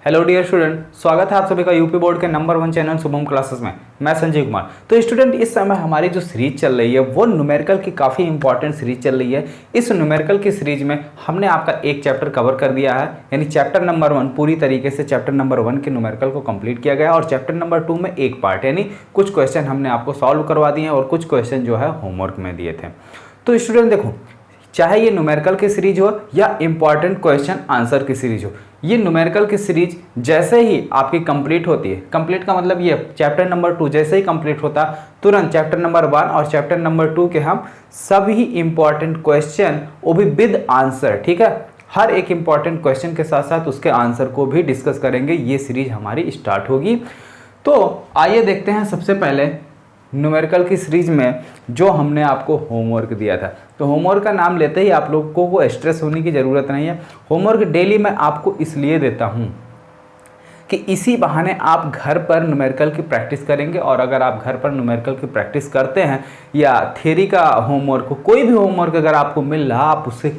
Hello dear student, स्वागत है आप सभी का यूपी बोर्ड के नंबर 1 चैनल शुभम क्लासेस में। मैं संजय कुमार। तो स्टूडेंट, इस समय हमारी जो सीरीज चल रही है वो न्यूमेरिकल की काफ़ी इंपॉर्टेंट सीरीज चल रही है। इस न्यूमेरिकल की सीरीज में हमने आपका एक चैप्टर कवर कर दिया है, यानी चैप्टर नंबर 1 पूरी तरीके से चैप्टर नंबर 1 के न्यूमेरिकल को कंप्लीट किया गया और चैप्टर नंबर 2 में एक पार्ट यानी कुछ क्वेश्चन हमने आपको सॉल्व करवा दिए हैं और कुछ क्वेश्चन जो है होमवर्क में दिए थे। तो स्टूडेंट देखो, चाहे ये न्यूमेरिकल की सीरीज हो या इंपॉर्टेंट क्वेश्चन आंसर की सीरीज हो, ये न्यूमेरिकल की सीरीज जैसे ही आपकी कंप्लीट होती है, कंप्लीट का मतलब ये चैप्टर नंबर 2 जैसे ही कंप्लीट होता तुरंत चैप्टर नंबर 1 और चैप्टर नंबर 2 के हम सभी इंपॉर्टेंट क्वेश्चन वो भी विद आंसर, ठीक है, हर एक इंपॉर्टेंट क्वेश्चन के साथ साथ उसके आंसर को भी डिस्कस करेंगे। ये सीरीज हमारी स्टार्ट होगी। तो आइए देखते हैं सबसे पहले न्यूमेरिकल की सीरीज में जो हमने आपको होमवर्क दिया था। तो होमवर्क का नाम लेते ही आप लोगों को स्ट्रेस होने की ज़रूरत नहीं है। होमवर्क डेली मैं आपको इसलिए देता हूँ कि इसी बहाने आप घर पर न्यूमेरिकल की प्रैक्टिस करेंगे, और अगर आप घर पर न्यूमेरिकल की प्रैक्टिस करते हैं या थ्योरी का होमवर्क, कोई भी होमवर्क अगर आपको मिल रहा आप उससे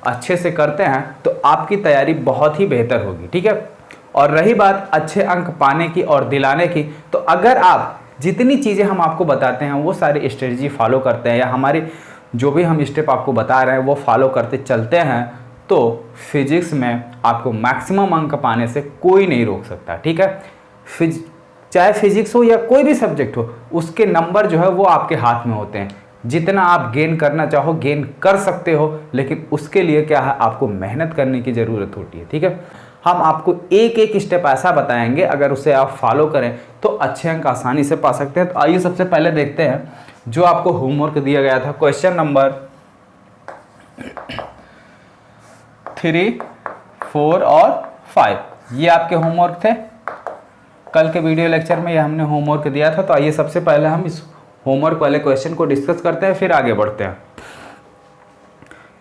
अच्छे से करते हैं तो आपकी तैयारी बहुत ही बेहतर होगी, ठीक है। और रही बात अच्छे अंक पाने की और दिलाने की, तो अगर आप जितनी चीज़ें हम आपको बताते हैं वो सारी स्ट्रेटजी फॉलो करते हैं या हमारी जो भी हम स्टेप आपको बता रहे हैं वो फॉलो करते चलते हैं, तो फिजिक्स में आपको मैक्सिमम अंक पाने से कोई नहीं रोक सकता, ठीक है। चाहे फिजिक्स हो या कोई भी सब्जेक्ट हो, उसके नंबर जो है वो आपके हाथ में होते हैं। जितना आप गेन करना चाहो गेन कर सकते हो, लेकिन उसके लिए क्या है, आपको मेहनत करने की ज़रूरत होती है, ठीक है। हम आपको एक एक स्टेप ऐसा बताएंगे, अगर उसे आप फॉलो करें तो अच्छे अंक आसानी से पा सकते हैं। तो आइए सबसे पहले देखते हैं जो आपको होमवर्क दिया गया था। क्वेश्चन नंबर 3, 4 और 5 ये आपके होमवर्क थे। कल के वीडियो लेक्चर में ये हमने होमवर्क दिया था। तो आइए सबसे पहले हम इस होमवर्क वाले क्वेश्चन को डिस्कस करते हैं, फिर आगे बढ़ते हैं।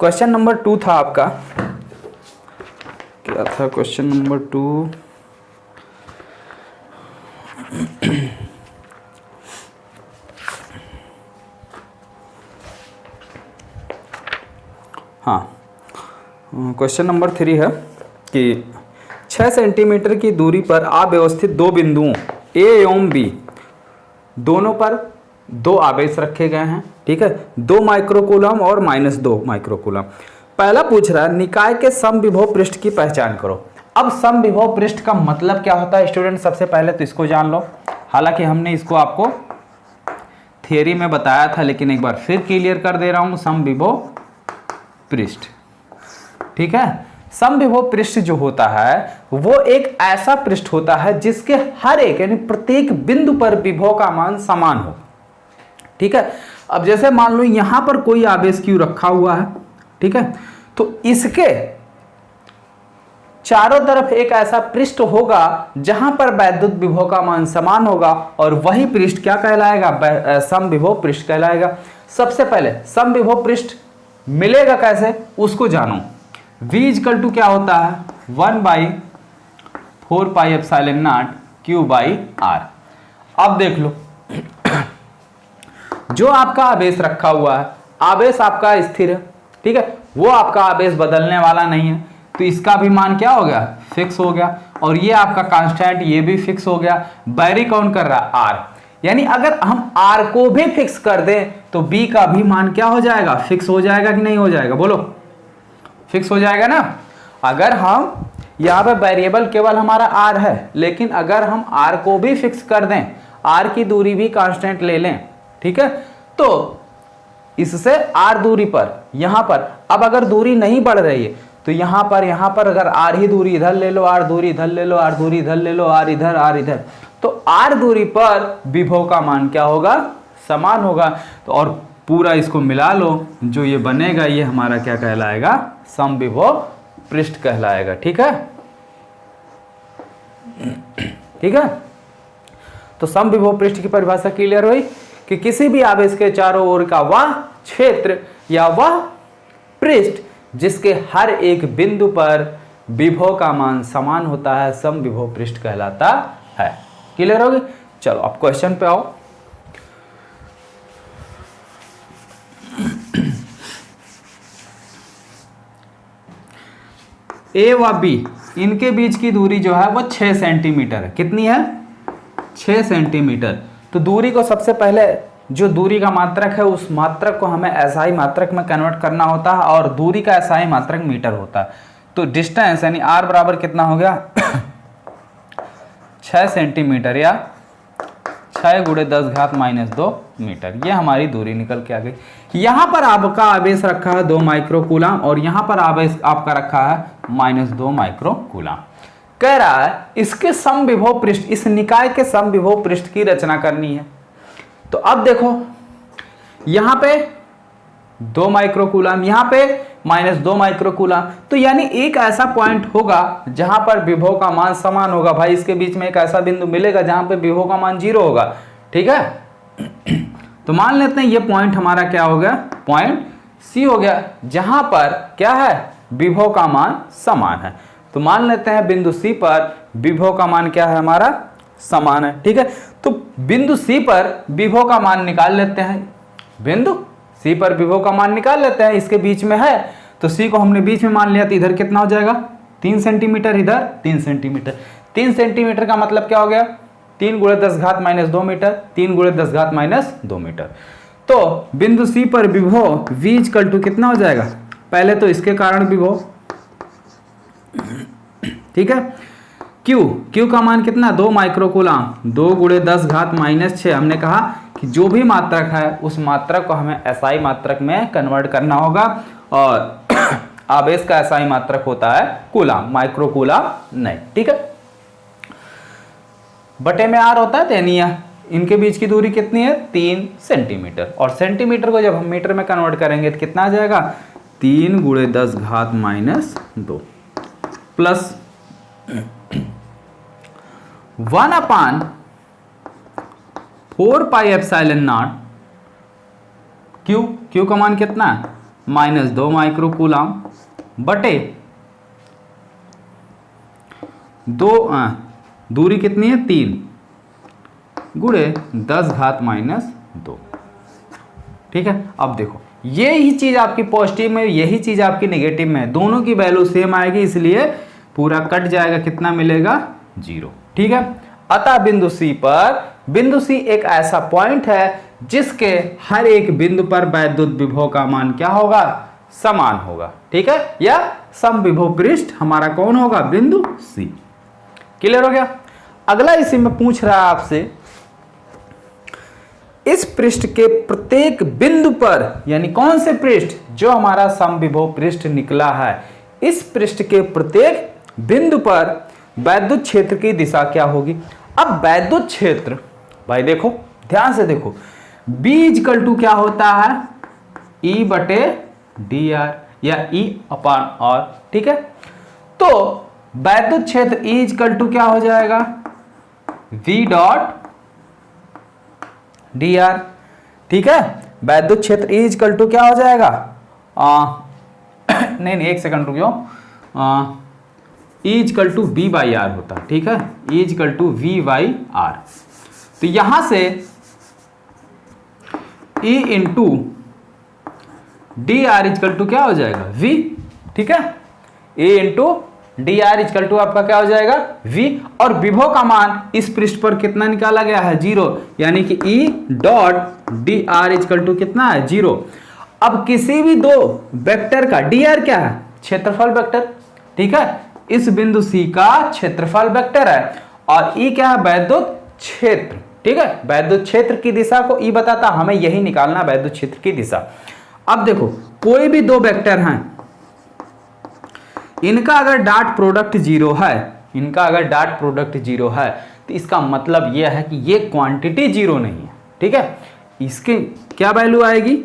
क्वेश्चन नंबर 2 था आपका, क्या था क्वेश्चन नंबर 2? हाँ, क्वेश्चन नंबर 3 है कि 6 सेंटीमीटर की दूरी पर अव्यवस्थित दो बिंदुओं ए एवं बी दोनों पर दो आवेश रखे गए हैं, ठीक है, 2 माइक्रोकूलम और -2 माइक्रोकूलम। पहला पूछ रहा है निकाय के समविभव पृष्ठ की पहचान करो। अब समविभव पृष्ठ का मतलब क्या होता है स्टूडेंट, सबसे पहले तो इसको जान लो। हालांकि हमने इसको आपको थियरी में बताया था, लेकिन एक बार फिर क्लियर कर दे रहा हूं। समविभव पृष्ठ, ठीक है। समविभव पृष्ठ जो होता है वो एक ऐसा पृष्ठ होता है जिसके हर एक यानी प्रत्येक बिंदु पर विभव का मान समान हो, ठीक है। अब जैसे मान लो यहां पर कोई आवेश क्यू रखा हुआ है, ठीक है, तो इसके चारों तरफ एक ऐसा पृष्ठ होगा जहां पर वैद्युत विभव का मान समान होगा, और वही पृष्ठ क्या कहलाएगा, समविभव पृष्ठ कहलाएगा। सबसे पहले समविभव पृष्ठ मिलेगा कैसे उसको जानो। V इक्वल टू क्या होता है, 1/4 पाई एप्सिलॉन नॉट Q/R। अब देख लो जो आपका आवेश रखा हुआ है, आवेश आपका स्थिर है, ठीक है, वो आपका आवेश बदलने वाला नहीं है, तो इसका भी मान क्या हो गया, फिक्स हो गया। और ये आपका कांस्टेंट ये भी फिक्स हो गया। वैरी कौन कर रहा है, R। यानी अगर हम R को भी फिक्स कर दें तो B का भी मान क्या हो जाएगा, फिक्स हो जाएगा कि नहीं हो जाएगा, बोलो, फिक्स हो जाएगा ना। अगर हम यहाँ पे वेरिएबल केवल हमारा R है, लेकिन अगर हम R को भी फिक्स कर दें, R की दूरी भी कांस्टेंट ले लें, ठीक है, तो इससे R दूरी पर यहां पर अब अगर दूरी नहीं बढ़ रही है तो यहां पर अगर R ही दूरी इधर ले लो, R दूरी इधर ले लो, R दूरी इधर ले लो, R इधर, तो R दूरी पर विभव का मान क्या होगा, समान होगा। तो और पूरा इसको मिला लो, जो ये बनेगा ये हमारा क्या कहलाएगा, समविभव पृष्ठ कहलाएगा, ठीक है, ठीक है। तो समविभव पृष्ठ की परिभाषा क्लियर हुई कि किसी भी आवेश के चारों ओर का वह क्षेत्र या वह पृष्ठ जिसके हर एक बिंदु पर विभव का मान समान होता है, समविभव पृष्ठ कहलाता है। क्लियर होगी। चलो अब क्वेश्चन पे आओ। ए व बी इनके बीच की दूरी जो है वो 6 सेंटीमीटर है। कितनी है? 6 सेंटीमीटर। तो दूरी को सबसे पहले जो दूरी का मात्रक है उस मात्रक को हमें एसआई मात्रक में कन्वर्ट करना होता है और दूरी का एसआई मात्रक मीटर होता है। तो डिस्टेंस यानी आर बराबर कितना हो गया 6 सेंटीमीटर या 6 × 10⁻² मीटर। ये हमारी दूरी निकल के आ गई। यहाँ पर आपका आवेश रखा है 2 माइक्रो कूलम और यहाँ पर आवेश आपका रखा है -2 माइक्रो कूलम। कह रहा है इसके समविभव पृष्ठ, इस निकाय के समविभव पृष्ठ की रचना करनी है। तो अब देखो यहाँ पे 2 माइक्रो कूलम, यहाँ पे -2 माइक्रो कूलम, तो यानी एक ऐसा पॉइंट होगा जहां पर विभव का मान समान होगा। भाई इसके बीच में एक ऐसा बिंदु मिलेगा जहां पे विभव का मान 0 होगा। ठीक है, तो मान लेते हैं ये पॉइंट हमारा क्या हो गया, पॉइंट सी हो गया, जहां पर क्या है, विभव का मान समान है। तो मान लेते हैं बिंदु सी पर विभव का मान क्या है, हमारा समान है। ठीक है, तो बिंदु सी पर विभव का मान निकाल लेते हैं। बिंदु सी पर विभव का मान निकाल लेते हैं, इसके बीच में है तो सी को हमने बीच में मान लिया, तो इधर कितना हो जाएगा 3 सेंटीमीटर, इधर 3 सेंटीमीटर। 3 सेंटीमीटर का मतलब क्या हो गया 3 × 10⁻² मीटर, 3 × 10⁻² मीटर। तो बिंदु सी पर विभव V = कितना हो जाएगा, पहले तो इसके कारण विभव, ठीक है, Q का मान कितना 2 माइक्रो कूलम, 2 × 10⁻⁻6। हमने कहा कि जो भी मात्रक है उस मात्रक को हमें एसआई मात्रक में कन्वर्ट करना होगा और आवेश का एसआई मात्रक होता है कूलम, माइक्रो कूलम नहीं। ठीक है, बटे में आर होता है, यानी इनके बीच की दूरी कितनी है 3 सेंटीमीटर, और सेंटीमीटर को जब हम मीटर में कन्वर्ट करेंगे तो कितना आ जाएगा 3 × 10⁻² प्लस 1/4πε0 Q का मान कितना है -2 माइक्रो कूलम बटे 2, दूरी कितनी है 3 × 10⁻²। ठीक है, अब देखो यही चीज आपकी पॉजिटिव में, यही चीज आपकी नेगेटिव में है, दोनों की वैल्यू सेम आएगी, इसलिए पूरा कट जाएगा, कितना मिलेगा 0। ठीक है, अतः बिंदु सी एक ऐसा पॉइंट है जिसके हर एक बिंदु पर वैद्युत विभव का मान क्या होगा, समान होगा। ठीक है, या समविभव पृष्ठ हमारा कौन होगा, बिंदु सी। क्लियर हो गया। अगला इसी में पूछ रहा है आपसे, इस पृष्ठ के प्रत्येक बिंदु पर, यानी कौन से पृष्ठ, जो हमारा समविभव पृष्ठ निकला है, इस पृष्ठ के प्रत्येक बिंदु पर वैद्युत क्षेत्र की दिशा क्या होगी। अब वैद्युत क्षेत्र, भाई देखो ध्यान से देखो, B = क्या होता है E/dr या E/r। ठीक है, तो वैद्युत क्षेत्र E = क्या हो जाएगा V.dr। ठीक है, वैद्युत क्षेत्र E = क्या हो जाएगा, नहीं एक सेकंड रुकियो, E = V/r होता है। ठीक है, E = V/r। तो यहां से E × dr = क्या हो जाएगा V। ठीक है, E × dr = आपका क्या हो जाएगा V, और विभव का मान इस पृष्ठ पर कितना निकाला गया है 0, यानी कि E.dr = कितना है 0। अब किसी भी दो वेक्टर का dr क्या है, क्षेत्रफल वेक्टर। ठीक है, इस बिंदु C का क्षेत्रफल वेक्टर है और E क्या है, वैद्युत क्षेत्र। ठीक है, वैद्युत क्षेत्र की दिशा को E बताता, हमें यही निकालना वैद्युत क्षेत्र की दिशा। अब देखो कोई भी दो वेक्टर हैं, इनका अगर डॉट प्रोडक्ट 0 है, इनका अगर डॉट प्रोडक्ट 0 है, तो इसका मतलब यह है कि ये क्वांटिटी 0 नहीं है। ठीक है, इसके क्या वैल्यू आएगी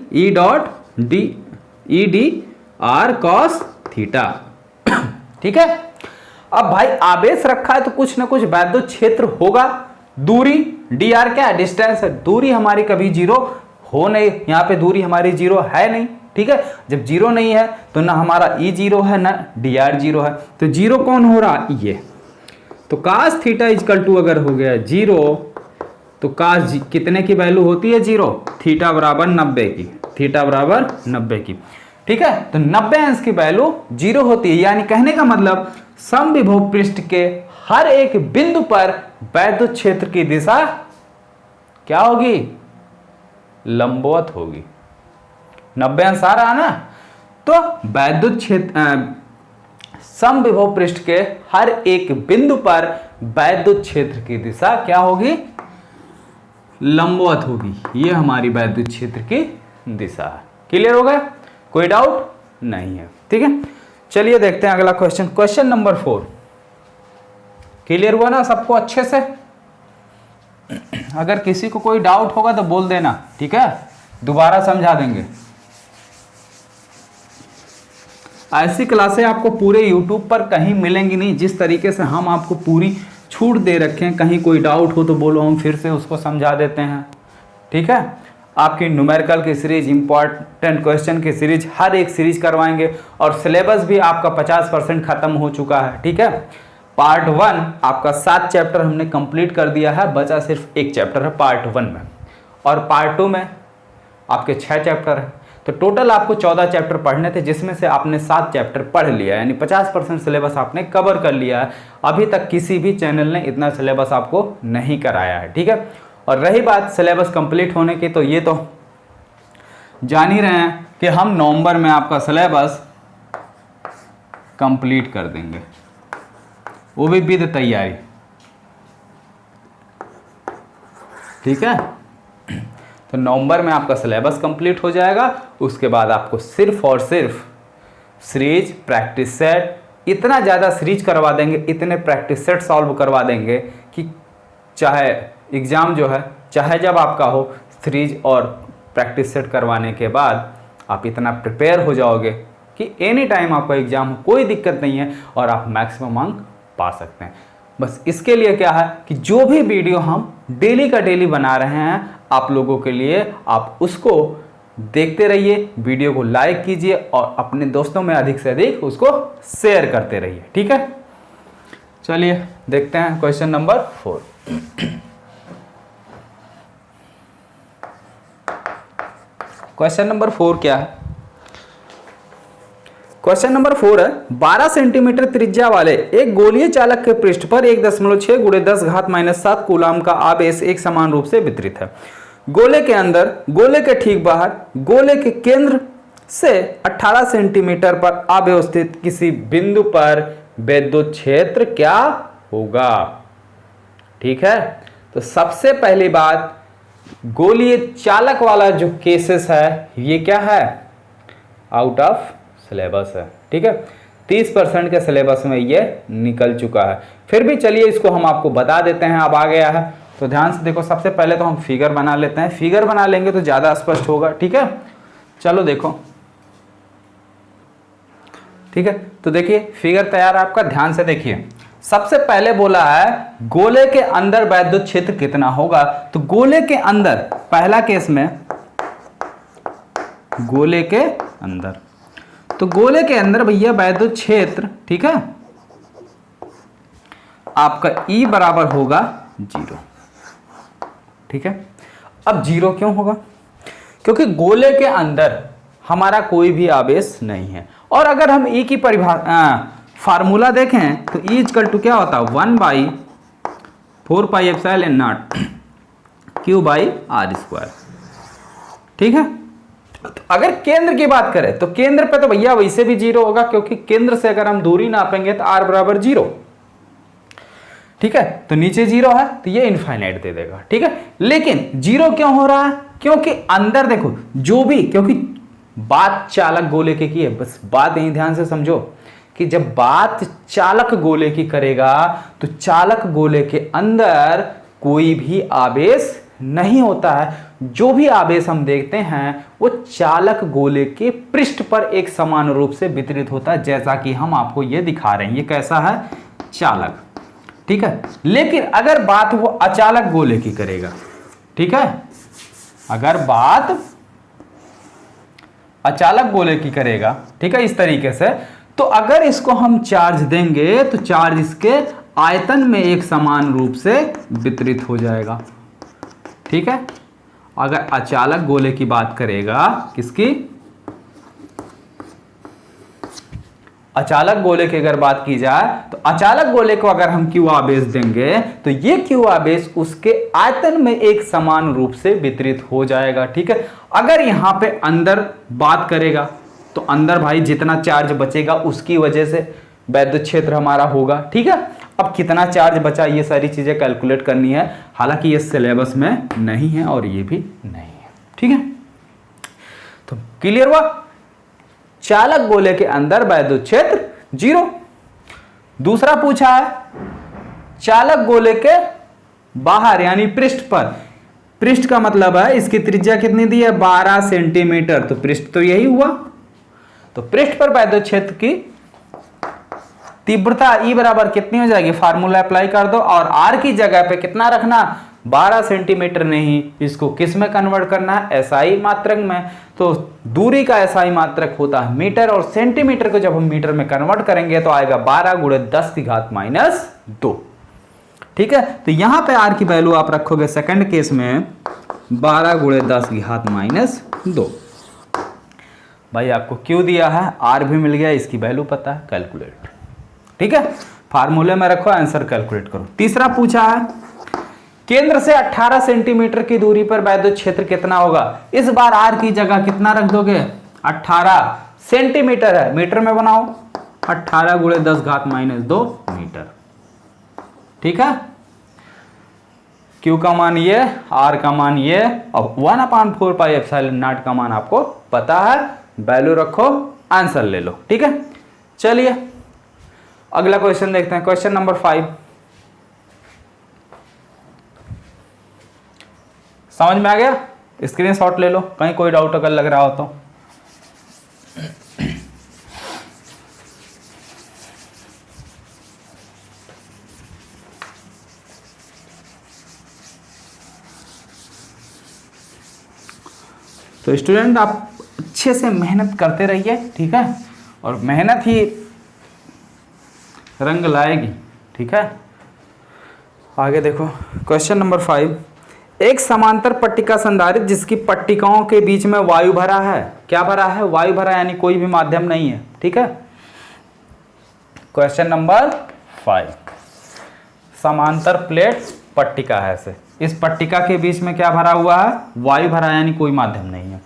E.dr cos थीटा। ठीक है, अब भाई आवेश रखा है तो कुछ ना कुछ वैद्युत क्षेत्र होगा। दूरी dr क्या है, डिस्टेंस है, दूरी हमारी कभी 0 हो नहीं, यहाँ पे दूरी हमारी 0 है नहीं। ठीक है, जब 0 नहीं है तो ना हमारा E 0 है ना dr 0 है, तो 0 कौन हो रहा, ये। तो cos थीटा = अगर हो गया 0, तो cos कितने की वैल्यू होती है 0, थीटा बराबर 90 की, थीटा बराबर 90 की। ठीक है। तो 90 अंश की वैल्यू 0 होती है, यानी कहने का मतलब समविभव पृष्ठ के हर एक बिंदु पर वैद्युत क्षेत्र की दिशा क्या होगी, लंबवत होगी। 90 अंश आ रहा ना, तो वैद्युत क्षेत्र समविभव पृष्ठ के हर एक बिंदु पर वैद्युत क्षेत्र की दिशा क्या होगी, लंबवत होगी। ये हमारी वैद्युत क्षेत्र की दिशा है। क्लियर हो गया, कोई डाउट नहीं है, ठीक है। चलिए देखते हैं अगला क्वेश्चन, क्वेश्चन नंबर 4। क्लियर हुआ ना सबको अच्छे से? अगर किसी को कोई डाउट होगा तो बोल देना, ठीक है, दोबारा समझा देंगे। ऐसी क्लासें आपको पूरे YouTube पर कहीं मिलेंगी नहीं, जिस तरीके से हम आपको पूरी छूट दे रखे हैं। कहीं कोई डाउट हो तो बोलो, हम फिर से उसको समझा देते हैं, ठीक है। आपकी न्यूमेरिकल की सीरीज, इंपॉर्टेंट क्वेश्चन की सीरीज, हर एक सीरीज करवाएंगे। और सिलेबस भी आपका 50% खत्म हो चुका है, ठीक है। पार्ट 1 आपका 7 चैप्टर हमने कंप्लीट कर दिया है, बचा सिर्फ 1 चैप्टर है पार्ट 1 में, और पार्ट 2 में आपके 6 चैप्टर है। तो टोटल आपको 14 चैप्टर पढ़ने थे, जिसमें से आपने 7 चैप्टर पढ़ लिया, यानी 50% सिलेबस आपने कवर कर लिया है। अभी तक किसी भी चैनल ने इतना सिलेबस आपको नहीं कराया है, ठीक है। और रही बात सिलेबस कंप्लीट होने की, तो ये तो जान ही रहे हैं कि हम नवंबर में आपका सिलेबस कंप्लीट कर देंगे, वो भी विद तैयारी, ठीक है। तो नवंबर में आपका सिलेबस कंप्लीट हो जाएगा। उसके बाद आपको सिर्फ और सिर्फ सीरीज, प्रैक्टिस सेट, इतना ज़्यादा सीरीज करवा देंगे, इतने प्रैक्टिस सेट सॉल्व करवा देंगे कि चाहे एग्ज़ाम जो है, चाहे जब आपका हो, सीरीज और प्रैक्टिस सेट करवाने के बाद आप इतना प्रिपेयर हो जाओगे कि एनी टाइम आपका एग्ज़ाम हो, कोई दिक्कत नहीं है, और आप मैक्सिमम अंक पा सकते हैं। बस इसके लिए क्या है कि जो भी वीडियो हम डेली का डेली बना रहे हैं आप लोगों के लिए, आप उसको देखते रहिए, वीडियो को लाइक कीजिए और अपने दोस्तों में अधिक से अधिक उसको शेयर करते रहिए, ठीक है। चलिए देखते हैं क्वेश्चन नंबर 4। क्वेश्चन नंबर 4 क्या है? क्वेश्चन नंबर 4 है, 12 सेंटीमीटर त्रिज्या वाले एक गोलीय चालक के पृष्ठ पर 1.6 × 10⁻⁷ कूलाम का आवेश एक समान रूप से वितरित है। गोले के अंदर, गोले के ठीक बाहर, गोले के केंद्र से 18 सेंटीमीटर पर अव्यवस्थित किसी बिंदु पर विद्युत क्षेत्र क्या होगा, ठीक है। तो सबसे पहली बात, गोलीय चालक वाला जो केसेस है ये क्या है, आउट ऑफ सिलेबस है, ठीक है। 30% के सिलेबस में ये निकल चुका है। फिर भी चलिए इसको हम आपको बता देते हैं, अब आ गया है तो ध्यान से देखो। सबसे पहले तो हम फिगर बना लेते हैं, फिगर बना लेंगे तो ज़्यादा स्पष्ट होगा, ठीक है। चलो देखो, ठीक है। तो देखिए फिगर तैयार है आपका, ध्यान से देखिए। सबसे पहले बोला है गोले के अंदर वैद्युत क्षेत्र कितना होगा। तो गोले के अंदर, पहला केस में गोले के अंदर, तो गोले के अंदर भैया वैद्युत क्षेत्र, ठीक है, आपका E बराबर होगा 0, ठीक है। अब 0 क्यों होगा? क्योंकि गोले के अंदर हमारा कोई भी आवेश नहीं है। और अगर हम E की फार्मूला देखें तो E = क्या होता है, 1/4πε0 Q/r², ठीक है। तो अगर केंद्र की बात करें तो केंद्र पे तो भैया वैसे भी 0 होगा, क्योंकि केंद्र से अगर हम दूरी नापेंगे तो r बराबर 0, ठीक है। तो नीचे 0 है तो ये इनफाइनाइट दे देगा, ठीक है। लेकिन 0 क्यों हो रहा है? क्योंकि अंदर देखो जो भी, क्योंकि बात चालक गोले की है, बस बात यही ध्यान से समझो कि जब बात चालक गोले की करेगा तो चालक गोले के अंदर कोई भी आवेश नहीं होता है। जो भी आवेश हम देखते हैं वो चालक गोले के पृष्ठ पर एक समान रूप से वितरित होता है, जैसा कि हम आपको ये दिखा रहे हैं। ये कैसा है, चालक, ठीक है। लेकिन अगर बात वो अचालक गोले की करेगा, ठीक है, अगर बात अचालक गोले की करेगा, ठीक है, इस तरीके से, तो अगर इसको हम चार्ज देंगे तो चार्ज इसके आयतन में एक समान रूप से वितरित हो जाएगा, ठीक है। अगर अचालक गोले की बात करेगा, किसकी, अचालक गोले की अगर बात की जाए तो अचालक गोले को अगर हम क्यू आवेश देंगे तो ये क्यू आवेश उसके आयतन में एक समान रूप से वितरित हो जाएगा। ठीक है, अगर यहां पे अंदर बात करेगा तो अंदर भाई जितना चार्ज बचेगा उसकी वजह से वैद्युत क्षेत्र हमारा होगा। ठीक है, अब कितना चार्ज बचा ये सारी चीजें कैलकुलेट करनी है, हालांकि ये सिलेबस में नहीं है और ये भी नहीं है। ठीक है, तो क्लियर हुआ, चालक गोले के अंदर वैद्युत क्षेत्र 0। दूसरा पूछा है चालक गोले के बाहर यानी पृष्ठ पर, पृष्ठ का मतलब है इसकी त्रिज्या कितनी दी है 12 सेंटीमीटर, तो पृष्ठ तो यही हुआ, तो पृष्ठ पर वैद्युत क्षेत्र की तीव्रता E बराबर कितनी हो जाएगी, फार्मूला अप्लाई कर दो और R की जगह पे कितना रखना 12 सेंटीमीटर, नहीं इसको किस में कन्वर्ट करना है SI मात्रक में, तो दूरी का SI मात्रक होता है मीटर और सेंटीमीटर को जब हम मीटर में कन्वर्ट करेंगे तो आएगा 12 × 10⁻²। ठीक है, तो यहां पे R की वैल्यू आप रखोगे सेकंड केस में 12 × 10⁻²। भाई आपको क्यों दिया है, R भी मिल गया, इसकी वैल्यू पता है, कैलकुलेट। ठीक है, फार्मूले में रखो, आंसर कैलकुलेट करो। तीसरा पूछा है केंद्र से 18 सेंटीमीटर की दूरी पर वैद्युत क्षेत्र कितना होगा, इस बार R की जगह कितना रख दोगे 18 सेंटीमीटर है, मीटर में बनाओ 18 × 10⁻² मीटर। ठीक है, Q का मान ये, R का मान ये और 1/4πε0 का मान आपको पता है, वैल्यू रखो, आंसर ले लो। ठीक है, चलिए अगला क्वेश्चन देखते हैं, क्वेश्चन नंबर 5। समझ में आ गया, स्क्रीनशॉट ले लो, कहीं कोई डाउट अगर लग रहा हो तो। तो स्टूडेंट आप अच्छे से मेहनत करते रहिए। ठीक है, और मेहनत ही रंग लाएगी। ठीक है, आगे देखो क्वेश्चन नंबर 5। एक समांतर पट्टिका संधारित्र जिसकी पट्टिकाओं के बीच में वायु भरा है, क्या भरा है, वायु भरा, यानी कोई भी माध्यम नहीं है। ठीक है, क्वेश्चन नंबर 5, समांतर प्लेट पट्टिका है ऐसे, इस पट्टिका के बीच में क्या भरा हुआ है, वायु भरा, यानी कोई माध्यम नहीं है।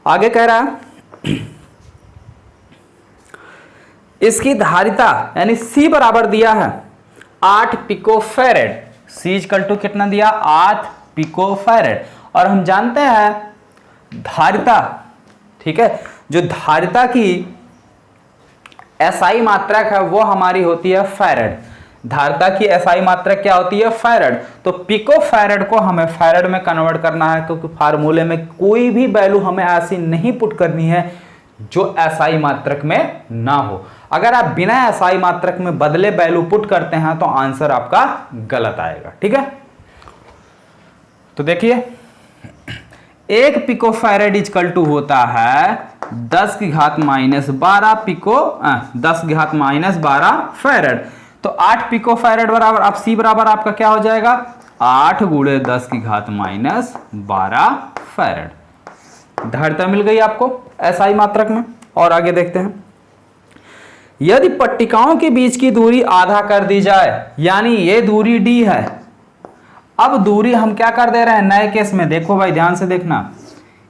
आगे कह रहा है इसकी धारिता यानी C बराबर दिया है 8 पिकोफैरेड, C = कितना दिया 8 पिकोफैरेड, और हम जानते हैं धारिता, ठीक है, जो धारिता की SI मात्रक है वो हमारी होती है फैरेड, धारिता की SI मात्रक क्या होती है फैरेड, तो पिकोफैरेड को हमें फैरेड में कन्वर्ट करना है, क्योंकि फार्मूले में कोई भी वैल्यू हमें ऐसी नहीं पुट करनी है जो SI मात्रक में ना हो। अगर आप बिना SI मात्रक में बदले वैल्यू पुट करते हैं तो आंसर आपका गलत आएगा। ठीक है, तो देखिए 1 पिकोफैरेड = होता है 10⁻12 पिको 10⁻12 फैरेड, तो 8 पिकोफैरेड बराबर, अब C बराबर आपका क्या हो जाएगा 8 × 10⁻12 फैरेड। धारिता मिल गई आपको SI मात्रक में। और आगे देखते हैं, यदि पट्टिकाओं के बीच की दूरी आधा कर दी जाए, यानी ये दूरी D है, अब दूरी हम क्या कर दे रहे हैं नए केस में, देखो भाई ध्यान से देखना,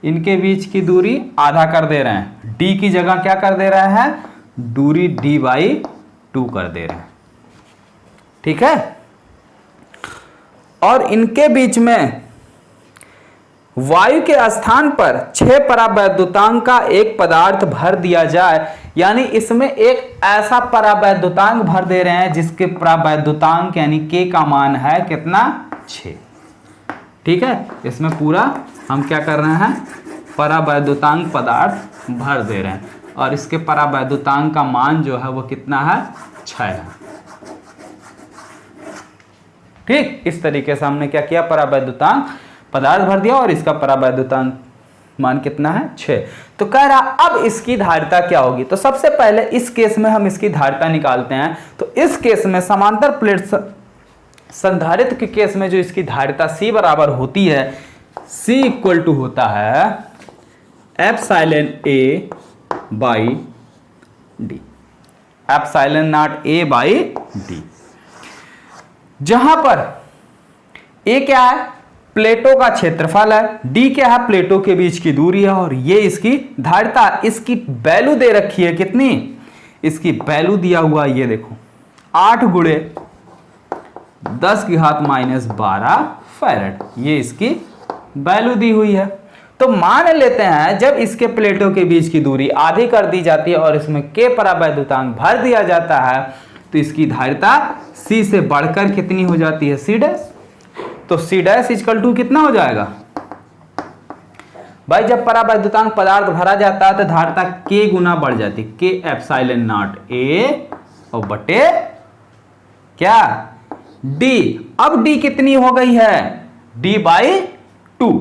इनके बीच की दूरी आधा कर दे रहे हैं, D की जगह क्या कर दे रहे हैं, दूरी D/2 कर दे रहे हैं। ठीक है, और इनके बीच में वायु के स्थान पर 6 परावैद्युतांक का एक पदार्थ भर दिया जाए, यानी इसमें एक ऐसा परावैद्युतांक भर दे रहे हैं जिसके परावैद्युतांक यानी K का मान है कितना 6। ठीक है, इसमें पूरा हम क्या कर रहे हैं परावैद्युतांक पदार्थ भर दे रहे हैं, और इसके परावैद्युतांक का मान जो है वो कितना है 6 है। ठीक, इस तरीके से हमने क्या किया, परावैद्युतांक पदार्थ भर दिया और इसका परावैद्युतांक मान कितना है 6। तो कह रहा अब इसकी धारिता क्या होगी, तो सबसे पहले इस केस में हम इसकी धारिता निकालते हैं। तो इस केस में समांतर प्लेट संधारित्र के केस में जो इसकी धारिता C बराबर होती है, C = होता है ε/A/d। Epsilon not a by D. जहां पर ए क्या है, प्लेटों का क्षेत्रफल है, डी क्या है, प्लेटों के बीच की दूरी है, और ये इसकी धारिता, इसकी वैल्यू दे रखी है कितनी, इसकी वैल्यू दिया हुआ ये देखो 8 गुणे 10⁻⁻12 फैरेड, ये इसकी वैल्यू दी हुई है। तो मान लेते हैं जब इसके प्लेटों के बीच की दूरी आधी कर दी जाती है और इसमें के परावैद्युतांक भर दिया जाता है तो इसकी धारिता C से बढ़कर कितनी हो जाती है, C डैश। तो C डैश इक्वल टू कितना हो जाएगा भाई, जब परावैद्युतांक पदार्थ भरा जाता है तो धारिता K गुना बढ़ जाती है, K एप्सिलॉन नॉट A और बटे क्या D। अब D कितनी हो गई है, D बाई 2,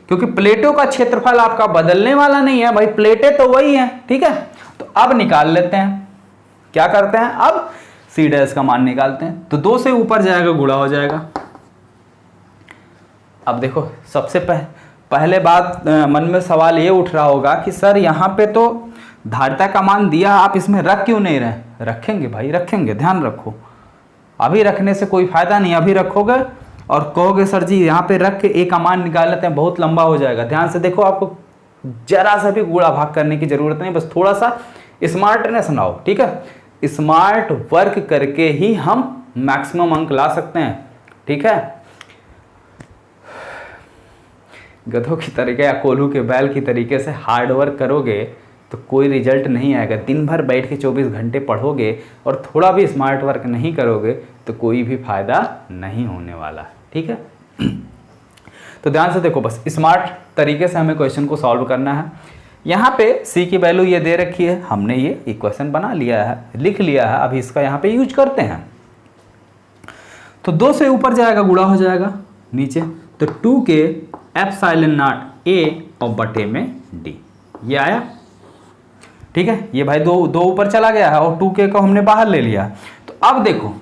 क्योंकि प्लेटों का क्षेत्रफल आपका बदलने वाला नहीं है भाई, प्लेटें तो वही हैं, ठीक है। तो अब निकाल लेते हैं, क्या करते हैं, अब C डैश का मान निकालते हैं। तो 2 से ऊपर जाएगा गुणा हो जाएगा। अब देखो सबसे पहले बात मन में सवाल ये उठ रहा होगा कि सर यहाँ पे तो धारिता का मान दिया, आप इसमें रख क्यों नहीं रहे। रखेंगे भाई, रखेंगे, ध्यान रखो, अभी रखने से कोई फायदा नहीं, अभी रखोगे और कहोगे सर जी यहाँ पे रख के ए का मान निकाल लेते हैं, बहुत लंबा हो जाएगा। ध्यान से देखो, आपको जरा सा भी गुणा भाग करने की जरूरत नहीं, बस थोड़ा सा स्मार्टनेस बनाओ, ठीक है। स्मार्ट वर्क करके ही हम मैक्सिमम अंक ला सकते हैं, ठीक है। गधों की तरीके या कोल्हू के बैल की तरीके से हार्ड वर्क करोगे तो कोई रिजल्ट नहीं आएगा। दिन भर बैठ के 24 घंटे पढ़ोगे और थोड़ा भी स्मार्ट वर्क नहीं करोगे तो कोई भी फायदा नहीं होने वाला, ठीक है। तो ध्यान से देखो, बस स्मार्ट तरीके से हमें क्वेश्चन को सॉल्व करना है। यहाँ पे C की वैल्यू ये दे रखी है, हमने ये इक्वेशन बना लिया है, लिख लिया है, अभी इसका यहाँ पे यूज करते हैं। तो 2 से ऊपर जाएगा गुणा हो जाएगा नीचे, तो 2K एप्सिलॉन नॉट A और बटे में D, ये आया, ठीक है। ये भाई दो ऊपर चला गया है और 2K को हमने बाहर ले लिया। तो अब देखो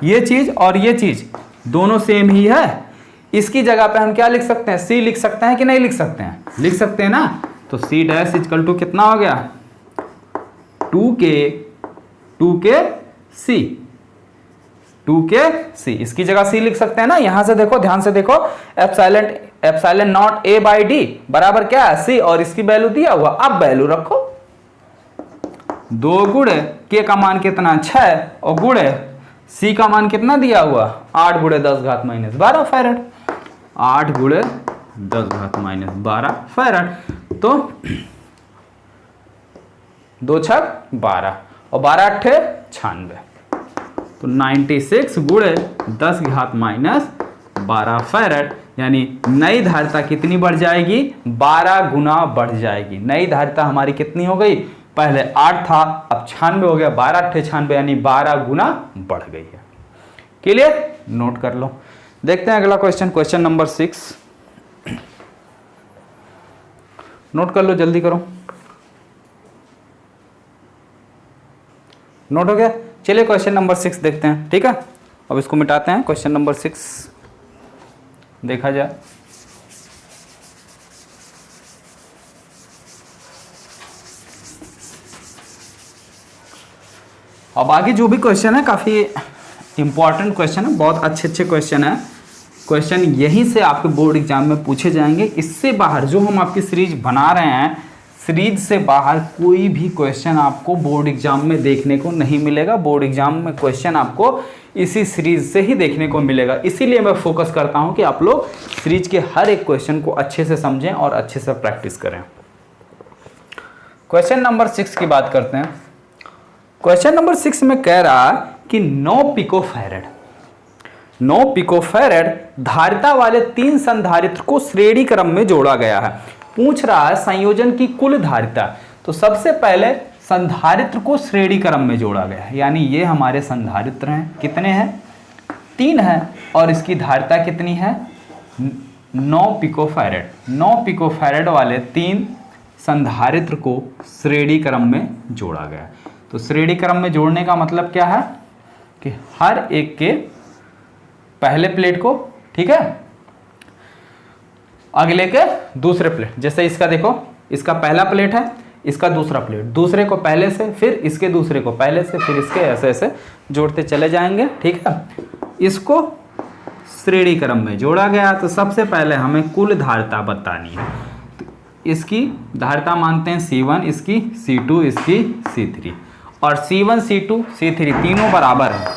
ये चीज और ये चीज दोनों सेम ही है, इसकी जगह पे हम क्या लिख सकते हैं, C लिख सकते हैं कि नहीं लिख सकते हैं, लिख सकते हैं ना। तो C डैश इक्वल टू कितना हो गया, 2K C, इसकी जगह C लिख सकते हैं ना। यहां से देखो, ध्यान से देखो, epsilon not A by D बराबर क्या है, C, और इसकी वैल्यू दिया हुआ। अब वैल्यू रखो, 2 गुणे K का मान कितना 6 और गुणे C का मान कितना दिया हुआ 8 गुणे 10⁻⁻12 फैरेड, 8 गुणे 10⁻⁻12 फैरेड। तो 2 छक 12 और 12 अट्ठे 96, तो 96 गुणे 10⁻⁻12 फैरेड, यानी नई धारिता कितनी बढ़ जाएगी, 12 गुना बढ़ जाएगी। नई धारिता हमारी कितनी हो गई, पहले 8 था अब 96 हो गया, 12 अट्ठे 96, यानी 12 गुना बढ़ गई है। क्लियर, नोट कर लो। देखते हैं अगला क्वेश्चन, क्वेश्चन नंबर 6, नोट कर लो, जल्दी करो। नोट हो गया, चलिए क्वेश्चन नंबर 6 देखते हैं, ठीक है। अब इसको मिटाते हैं, क्वेश्चन नंबर 6 देखा जाए। अब आगे जो भी क्वेश्चन है काफी इंपॉर्टेंट क्वेश्चन है, बहुत अच्छे क्वेश्चन है। क्वेश्चन यहीं से आपके बोर्ड एग्जाम में पूछे जाएंगे। इससे बाहर जो हम आपकी सीरीज बना रहे हैं, सीरीज से बाहर कोई भी क्वेश्चन आपको बोर्ड एग्जाम में देखने को नहीं मिलेगा। बोर्ड एग्जाम में क्वेश्चन आपको इसी सीरीज से ही देखने को मिलेगा। इसीलिए मैं फोकस करता हूं कि आप लोग सीरीज के हर एक क्वेश्चन को अच्छे से समझें और अच्छे से प्रैक्टिस करें। क्वेश्चन नंबर 6 की बात करते हैं। क्वेश्चन नंबर 6 में कह रहा कि 9 पिकोफैरेड धारिता वाले 3 संधारित्र को श्रेणी क्रम में जोड़ा गया है। पूछ रहा है संयोजन की कुल धारिता। तो सबसे पहले संधारित्र को श्रेणी क्रम में जोड़ा गया है, यानी ये हमारे संधारित्र हैं, कितने हैं 3 हैं, और इसकी धारिता कितनी है 9 पिकोफैरेड। 9 पिकोफैरेड वाले 3 संधारित्र को श्रेणी क्रम में जोड़ा गया। तो श्रेणी क्रम में जोड़ने का मतलब क्या है कि हर एक के पहले प्लेट को, ठीक है, अगले के दूसरे प्लेट। जैसे इसका देखो, इसका पहला प्लेट है, इसका दूसरा प्लेट, दूसरे को पहले से, फिर इसके दूसरे को पहले से, फिर इसके, ऐसे ऐसे जोड़ते चले जाएंगे। ठीक है, इसको श्रेणी क्रम में जोड़ा गया। तो सबसे पहले हमें कुल धारिता बतानी है। तो इसकी धारिता मानते हैं C1, इसकी C2, इसकी C3, और C1, C2, C3 तीनों बराबर है।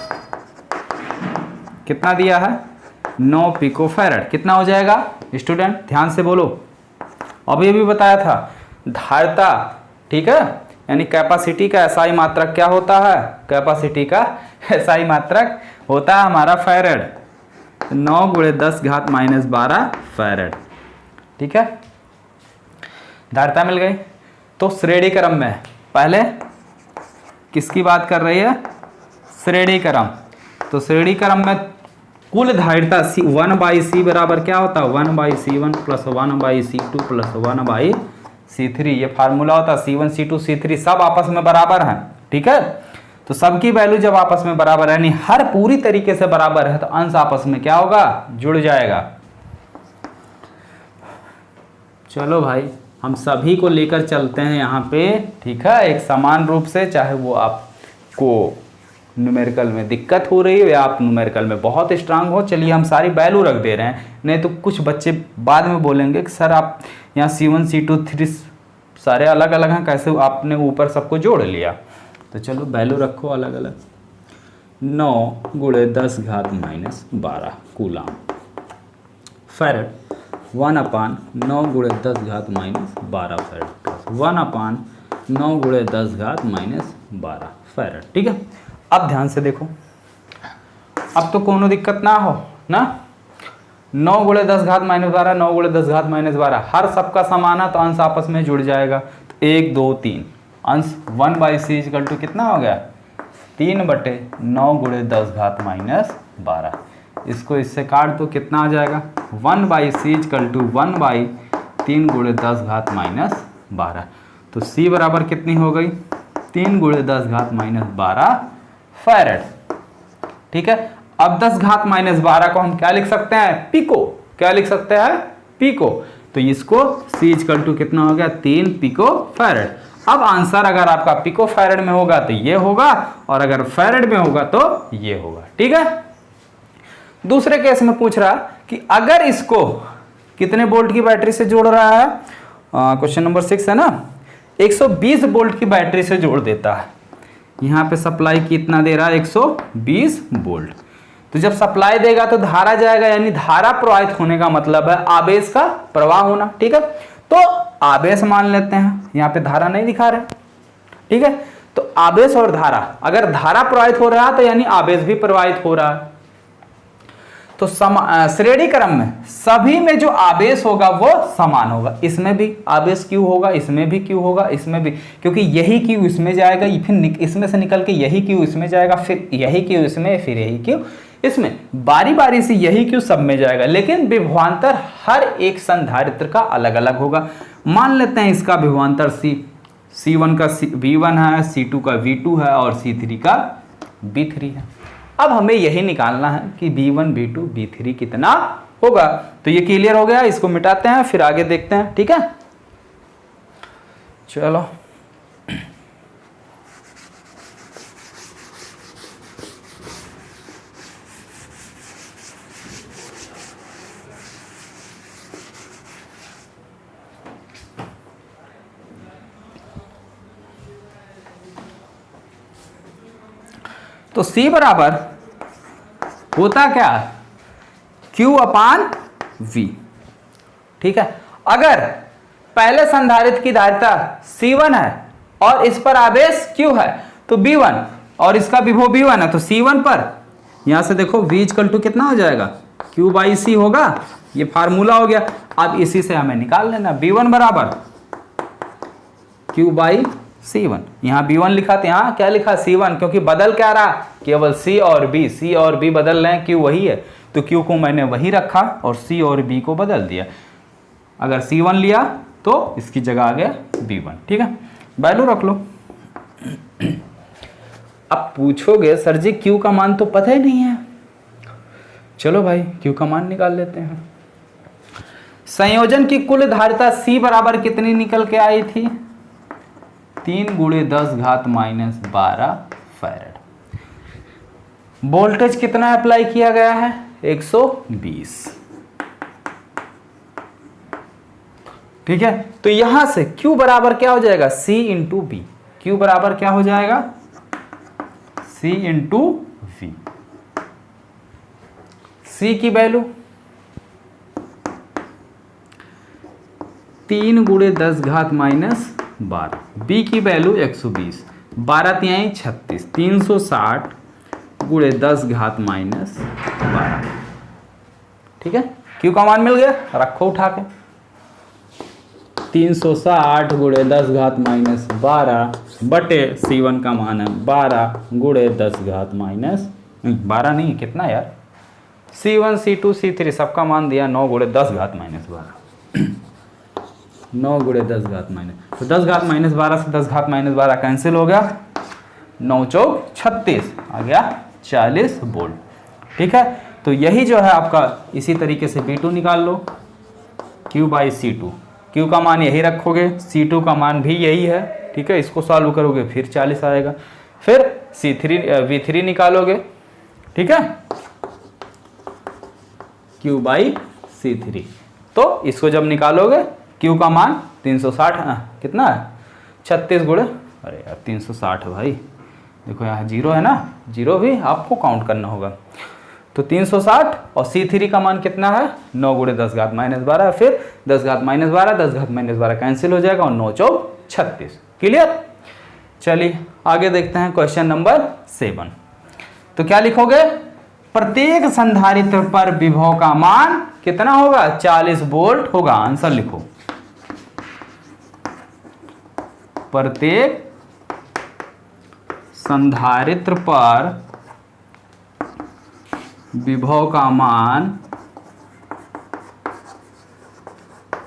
कितना दिया है? 9 पिकोफैरड। कितना हो जाएगा स्टूडेंट? ध्यान से बोलो। अभी भी बताया था धारिता, ठीक है, यानी कैपेसिटी का एसआई मात्रक क्या होता है? कैपेसिटी का एसआई मात्रक होता है हमारा फैरड। 9 × 10⁻12 फैरड। ठीक है, धारिता मिल गई। तो श्रेणी क्रम में पहले किसकी बात कर रही है? श्रेणी क्रम। तो श्रेणी क्रम में कुल धारिता 1/c बराबर क्या होता है? 1/c1 + 1/c2 + 1/c3। ये फार्मूला होता है। C1, C2, C3 सब आपस में बराबर हैं। ठीक है, तो सबकी वैल्यू जब आपस में बराबर है, यानी हर पूरी तरीके से बराबर है, तो अंश आपस में क्या होगा? जुड़ जाएगा। चलो भाई, हम सभी को लेकर चलते हैं यहाँ पे। ठीक है, एक समान रूप से, चाहे वो आपको न्यूमेरिकल में दिक्कत हो रही है या आप न्यूमेरिकल में बहुत स्ट्रांग हो। चलिए हम सारी वैल्यू रख दे रहे हैं, नहीं तो कुछ बच्चे बाद में बोलेंगे कि सर आप यहाँ C1, C2, C3 सारे अलग अलग हैं, कैसे आपने ऊपर सबको जोड़ लिया? तो चलो वैल्यू रखो अलग अलग। 9 × 10⁻12 कूलाम फैरड, 1/9 × 10⁻12 फैरड, 1/9 × 10⁻12 फैरड। ठीक है, अब ध्यान से देखो, अब तो कोनो दिक्कत ना हो ना। 9 × 10⁻12, 9 × 10⁻12 हर सबका समान है, तो अंश आपस में जुड़ जाएगा। तो 1, 2, 3 अंश 1/c = कितना हो गया? 3/9 × 10⁻12। इसको इससे काट दो, कितना आ जाएगा? 1/c = 1/3 × 10⁻12। तो c बराबर कितनी हो गई? 3 × 10⁻12 फैरड। ठीक है, अब 10⁻12 को हम क्या लिख सकते हैं? पिको। क्या लिख सकते हैं? पिको। तो इसको c = कितना हो गया? 3 पिको फैरड। अब आंसर अगर आपका पिको फैरड में होगा तो ये होगा, और अगर फैरड में होगा तो ये होगा। ठीक है, दूसरे केस में पूछ रहा कि अगर इसको कितने वोल्ट की बैटरी से जोड़ रहा है? क्वेश्चन नंबर 6 है ना। 120 वोल्ट की बैटरी से जोड़ देता है। यहाँ पे सप्लाई कितना दे रहा है? 120 वोल्ट। तो जब सप्लाई देगा तो धारा जाएगा, यानी धारा प्रवाहित होने का मतलब है आवेश का प्रवाह होना। ठीक है, तो आवेश मान लेते हैं, यहाँ पे धारा नहीं दिखा रहे। ठीक है, तो आवेश और धारा, अगर धारा प्रवाहित हो रहा है तो यानी आवेश भी प्रवाहित हो रहा है। तो श्रेणी क्रम में सभी में जो आवेश होगा वो समान होगा। इसमें भी आवेश Q होगा, इसमें भी Q होगा, इसमें भी, क्योंकि यही Q इसमें जाएगा, फिर इसमें से निकल के यही Q इसमें जाएगा, फिर यही Q इसमें, फिर यही Q इसमें, बारी बारी से यही Q सब में जाएगा। लेकिन विभवांतर हर एक संधारित्र का अलग अलग होगा। मान लेते हैं इसका विभवांतर C1 का V1 है, C2 का V2 है, और C3 का V3 है। अब हमें यही निकालना है कि V1, V2, V3 कितना होगा। तो ये क्लियर हो गया, इसको मिटाते हैं, फिर आगे देखते हैं। ठीक है, चलो तो C बराबर होता क्या? Q/V। ठीक है, अगर पहले संधारित्र की धारिता C1 है और इस पर आवेश Q है तो V1, और इसका विभव V1 है तो C1 पर, यहां से देखो V = कितना हो जाएगा? Q/C होगा। ये फार्मूला हो गया। अब इसी से हमें निकाल लेना V1 बराबर Q/C1। यहाँ B1 लिखा था, यहाँ क्या लिखा? C1, क्योंकि बदल क्या रहा? केवल C और B बदल रहे हैं, Q वही है, तो Q को मैंने वही रखा और C और B को बदल दिया। अगर C1 लिया तो इसकी जगह आ गया B1। ठीक है, वैल्यू रख लो। अब पूछोगे सर जी Q का मान तो पता ही नहीं है। चलो भाई Q का मान निकाल लेते हैं। संयोजन की कुल धारिता C बराबर कितनी निकल के आई थी? 3 गुणे 10 घात माइनस 12 फैरेड। वोल्टेज कितना अप्लाई किया गया है? 120। ठीक है, तो यहां से Q बराबर क्या हो जाएगा? C into B. Q बराबर क्या हो जाएगा? C into V. C की वैल्यू 3 गुणे 10 घात माइनस 12, बी की वैल्यू 120, 12 तिहाई 36, 360 गुणे 10 घात माइनस 12। ठीक है, Q का मान मिल गया, रखो उठा के। 360 गुणे 10 घात माइनस 12 बटे C1 का मान है 12 गुणे 10 घात माइनस 12 नहीं, कितना यार, C1 C2 C3 सबका मान दिया 9 गुणे 10 घात माइनस 12। 9 गुणे 10 घात माइनस, तो 10 घात माइनस 12 से 10 घात माइनस 12 कैंसिल हो गया, 9 चौक 36 आ गया 40 वोल्ट। ठीक है, तो यही जो है आपका, इसी तरीके से B2 निकाल लो, Q बाई C2। Q का मान यही रखोगे, C2 का मान भी यही है। ठीक है, इसको सॉल्व करोगे फिर 40 आएगा, फिर V3 निकालोगे। ठीक है, Q बाई C3, तो इसको जब निकालोगे Q का मान 360 कितना है, 36 गुणे, अरे यार 360 है भाई, देखो यहाँ जीरो है ना, जीरो भी आपको काउंट करना होगा, तो 360 और C3 का मान कितना है, 9 गुणे 10 घात माइनस 12, फिर 10 घात माइनस 12, 10 घात माइनस 12 कैंसिल हो जाएगा और 9 चौक 36। क्लियर? चलिए आगे देखते हैं क्वेश्चन नंबर 7। तो क्या लिखोगे? प्रत्येक संधारित्र पर विभव का मान कितना होगा? 40 वोल्ट होगा। आंसर लिखो, प्रत्येक संधारित्र पर विभव का मान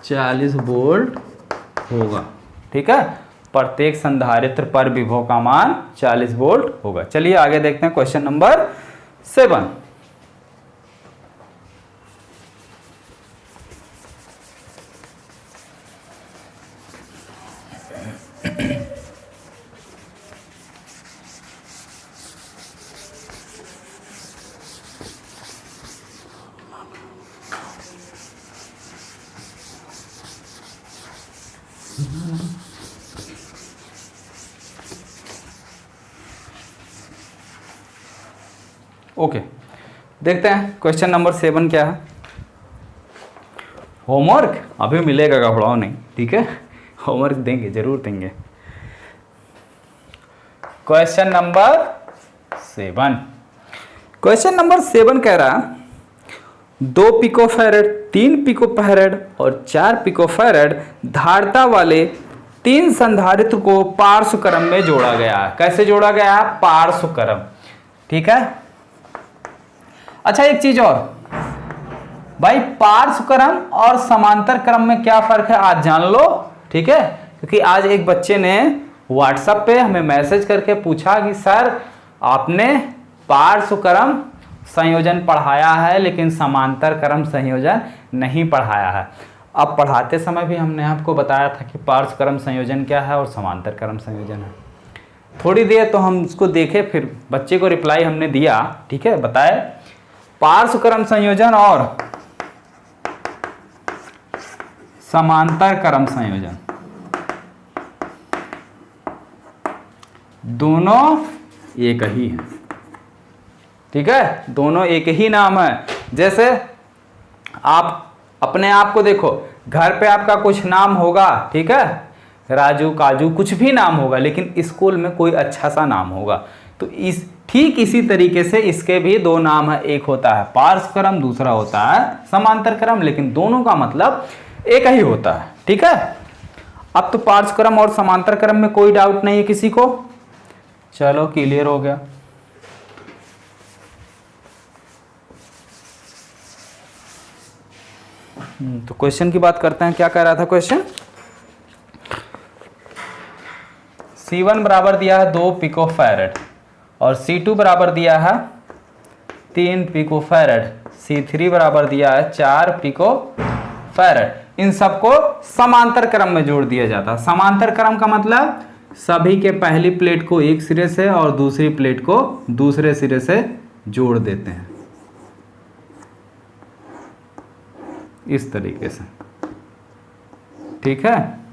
40 वोल्ट होगा। ठीक है, प्रत्येक संधारित्र पर विभव का मान 40 वोल्ट होगा। चलिए आगे देखते हैं क्वेश्चन नंबर 7। ओके, देखते हैं क्वेश्चन नंबर 7 क्या है। होमवर्क अभी मिलेगा, घबराओ नहीं। ठीक है, होमवर्क देंगे, जरूर देंगे। क्वेश्चन नंबर 7, क्वेश्चन नंबर 7 कह रहा 2 पिकोफैरेड, 3 पिकोफैरेड और 4 पिकोफैरेड धारिता वाले 3 संधारित्र को पार्श्व क्रम में जोड़ा गया है। कैसे जोड़ा गया है? पार्श्व क्रम। ठीक है, अच्छा एक चीज और भाई, पार्श्व क्रम और समांतर क्रम में क्या फर्क है आज जान लो। ठीक है, क्योंकि आज एक बच्चे ने व्हाट्सएप पे हमें मैसेज करके पूछा कि सर आपने पार्श्व क्रम संयोजन पढ़ाया है लेकिन समांतर क्रम संयोजन नहीं पढ़ाया है। अब पढ़ाते समय भी हमने आपको बताया था कि पार्श्व क्रम संयोजन क्या है और समांतर क्रम संयोजन है। थोड़ी देर तो हम उसको देखे, फिर बच्चे को रिप्लाई हमने दिया। ठीक है, बताए पार्श्व क्रम संयोजन और समांतर क्रम संयोजन दोनों एक ही है। ठीक है, दोनों एक ही नाम है। जैसे आप अपने आप को देखो, घर पे आपका कुछ नाम होगा, ठीक है, राजू काजू कुछ भी नाम होगा, लेकिन स्कूल में कोई अच्छा सा नाम होगा। तो ठीक इसी तरीके से इसके भी दो नाम है, एक होता है पार्श्व क्रम, दूसरा होता है समांतर क्रम, लेकिन दोनों का मतलब एक ही होता है। ठीक है, अब तो पार्श्व क्रम और समांतर क्रम में कोई डाउट नहीं है किसी को। चलो क्लियर हो गया। तो क्वेश्चन की बात करते हैं। क्या कह रहा था क्वेश्चन? C1 बराबर दिया है 2 पिकोफैरेड और C2 बराबर दिया है 3 पिकोफैरेड, C3 बराबर दिया है 4 पिकोफैरेड। इन सबको समांतर क्रम में जोड़ दिया जाता है। समांतर क्रम का मतलब सभी के पहली प्लेट को एक सिरे से और दूसरी प्लेट को दूसरे सिरे से जोड़ देते हैं, इस तरीके से। ठीक है,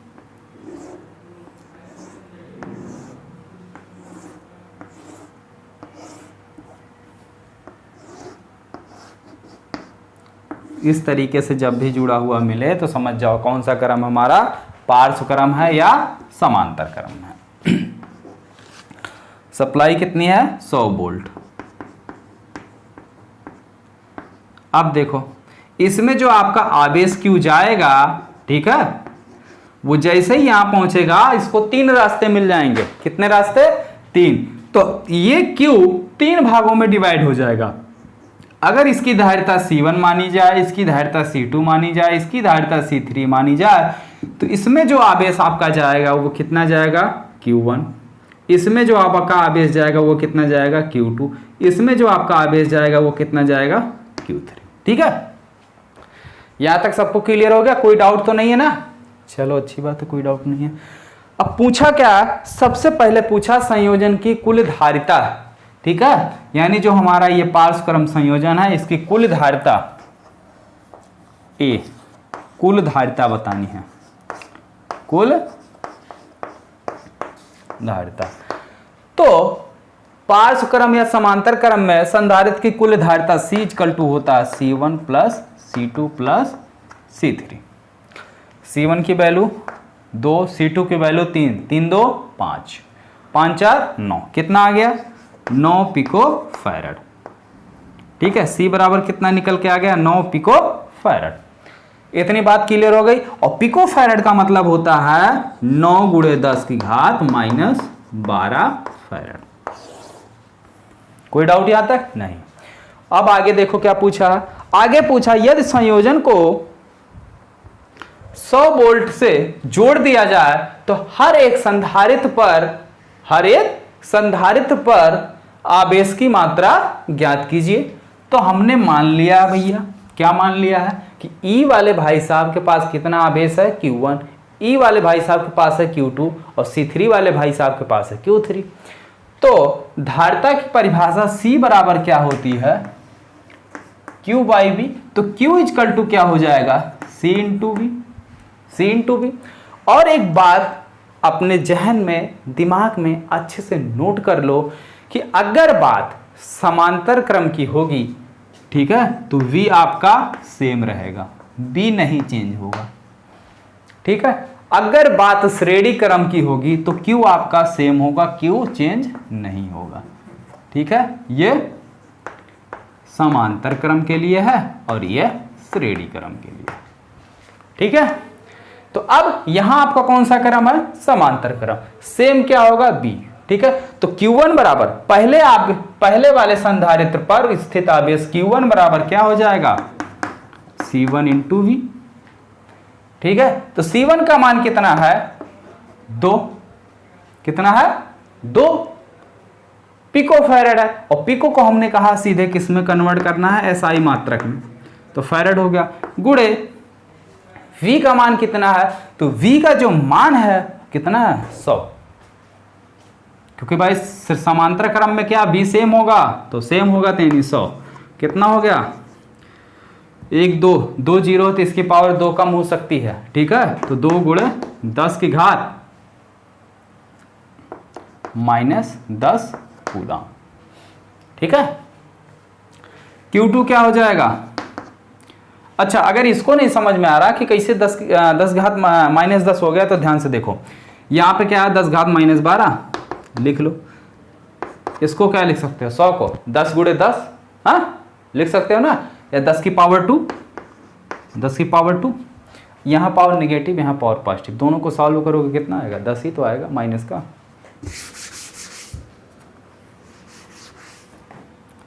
इस तरीके से जब भी जुड़ा हुआ मिले तो समझ जाओ कौन सा क्रम हमारा पार्श्व क्रम है या समांतर क्रम है। सप्लाई कितनी है? 100 वोल्ट। अब देखो इसमें जो आपका आवेश क्यू जाएगा, ठीक है, वो जैसे ही यहां पहुंचेगा इसको 3 रास्ते मिल जाएंगे। कितने रास्ते? 3। तो ये क्यू 3 भागों में डिवाइड हो जाएगा। अगर इसकी धारिता C1 मानी जाए, इसकी धारिता C2 मानी जाए, इसकी धारिता C3 मानी जाए, तो इसमें जो आवेश आपका जाएगा वो कितना जाएगा? Q1। इसमें जो आपका आवेश जाएगा वो कितना जाएगा? Q2। इसमें जो आपका आवेश जाएगा वो कितना जाएगा? Q3। ठीक है, यहां तक सबको क्लियर हो गया? कोई डाउट तो नहीं है ना? चलो अच्छी बात है, कोई डाउट नहीं है। अब पूछा क्या? सबसे पहले पूछा संयोजन की कुल धारिता। ठीक है, यानी जो हमारा ये पार्श्व क्रम संयोजन है इसकी कुल धारिता ए, कुल धारिता बतानी है, कुल धारिता। तो पार्श्व क्रम या समांतर क्रम में संधारित्र की कुल धारिता C = होता है C1 + C2 + C3। C1 की वैल्यू 2, C2 की वैल्यू 3, 3 2 5, 5 4 9, कितना आ गया? 9 पिको फैरड। ठीक है, C बराबर कितना निकल के आ गया? 9 पिको फैरड। इतनी बात क्लियर हो गई। और पिको फैरड का मतलब होता है 9 × 10⁻⁻12 फैरड। कोई डाउट यहां तक? नहीं। अब आगे देखो क्या पूछा। आगे पूछा यदि संयोजन को 100 वोल्ट से जोड़ दिया जाए तो हर एक संधारित्र पर आवेश की मात्रा ज्ञात कीजिए। तो हमने मान लिया भैया, क्या मान लिया है कि E वाले भाई साहब के पास कितना आवेश है? Q1। E वाले भाई साहब के पास है Q2 और C3 वाले भाई साहब के पास है Q3। तो धारिता की परिभाषा C बराबर क्या होती है? Q/V। तो Q = क्या हो जाएगा? C × V, C × V। और एक बात अपने जहन में, दिमाग में अच्छे से नोट कर लो कि अगर बात समांतर क्रम की होगी, ठीक है, तो V आपका सेम रहेगा, B नहीं चेंज होगा। ठीक है, अगर बात श्रेणी क्रम की होगी तो Q आपका सेम होगा, Q चेंज नहीं होगा। ठीक है, ये समांतर क्रम के लिए है और ये श्रेणी क्रम के लिए। ठीक है, तो अब यहां आपका कौन सा क्रम है? समांतर क्रम। सेम क्या होगा? B। ठीक है, तो Q1 बराबर पहले वाले संधारित्र पर स्थित आवेश Q1 बराबर क्या हो जाएगा? C1 × V। ठीक है, तो C1 का मान कितना है? 2। कितना है? 2 पिको फैरड है। और पिको को हमने कहा सीधे किस में कन्वर्ट करना है? SI मात्रक में। तो फैरड हो गया, गुणे V का मान कितना है? तो V का जो मान है कितना है? 100। क्योंकि भाई समांतर क्रम में क्या V सेम होगा? तो सेम होगा, तो 100 कितना हो गया? 1 2 2 0 तो इसकी पावर 2 कम हो सकती है। ठीक है, तो 2 × 10⁻−10 कूलम। ठीक है, Q2 क्या हो जाएगा? अच्छा, अगर इसको नहीं समझ में आ रहा कि कैसे 10⁻−10 हो गया तो ध्यान से देखो, यहां पे क्या है? 10⁻−12 लिख लो। इसको क्या लिख सकते हो? 100 को 10 × 10, हाँ लिख सकते हो ना, या 10 की पावर 2, 10 की पावर 2। यहाँ पावर नेगेटिव, यहाँ पावर पॉजिटिव, दोनों को सॉल्व करोगे कितना आएगा? 10 ही तो आएगा माइनस का।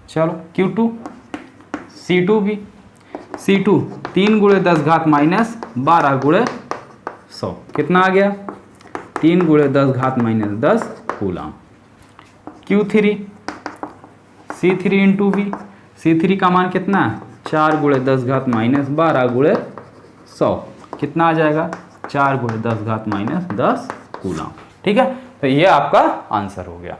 चलो Q2 C2 भी, C2 3 × 10⁻−12 × 100 कितना आ गया? 3 × 10⁻−10 coulomb. Q3 C3 × V, C3 का मान कितना है? 4 × 10⁻−12 × 100 कितना आ जाएगा? 4 × 10⁻10 कूलम। ठीक है, तो ये आपका आंसर हो गया।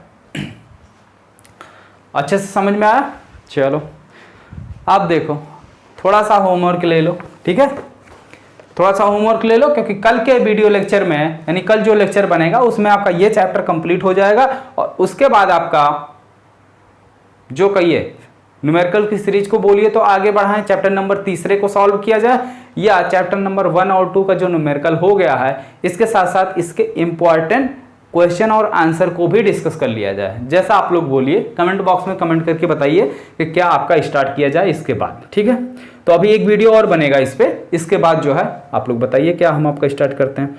अच्छे से समझ में आया? चलो आप देखो, थोड़ा सा होमवर्क ले लो, ठीक है, थोड़ा सा होमवर्क ले लो, क्योंकि कल के वीडियो लेक्चर में, यानी कल जो लेक्चर बनेगा उसमें आपका ये चैप्टर कंप्लीट हो जाएगा और उसके बाद आपका जो कहिए न्यूमेरिकल की सीरीज को बोलिए तो आगे बढ़ाएं, चैप्टर नंबर 3 को सॉल्व किया जाए, या चैप्टर नंबर 1 और 2 का जो न्यूमेरिकल हो गया है इसके साथ साथ इसके इंपॉर्टेंट क्वेश्चन और आंसर को भी डिस्कस कर लिया जाए। जैसा आप लोग बोलिए, कमेंट बॉक्स में कमेंट करके बताइए कि क्या आपका स्टार्ट किया जाए इसके बाद, ठीक है। तो अभी एक वीडियो और बनेगा इस पे, इसके बाद जो है आप लोग बताइए क्या हम आपका स्टार्ट करते हैं।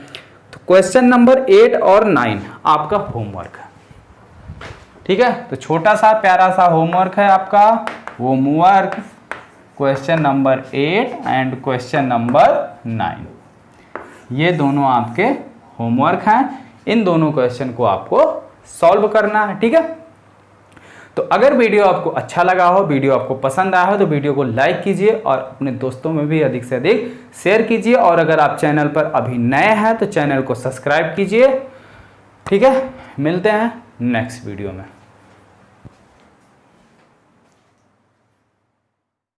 तो क्वेश्चन नंबर 8 और 9 आपका होमवर्क है, ठीक है। तो छोटा सा प्यारा सा होमवर्क है आपका, homework question number 8 and question number 9, ये दोनों आपके होमवर्क हैं। इन दोनों क्वेश्चन को आपको सॉल्व करना है, ठीक है। तो अगर वीडियो आपको अच्छा लगा हो, वीडियो आपको पसंद आया हो, तो वीडियो को लाइक कीजिए और अपने दोस्तों में भी अधिक से अधिक शेयर कीजिए। और अगर आप चैनल पर अभी नए हैं तो चैनल को सब्सक्राइब कीजिए, ठीक है। मिलते हैं नेक्स्ट वीडियो में।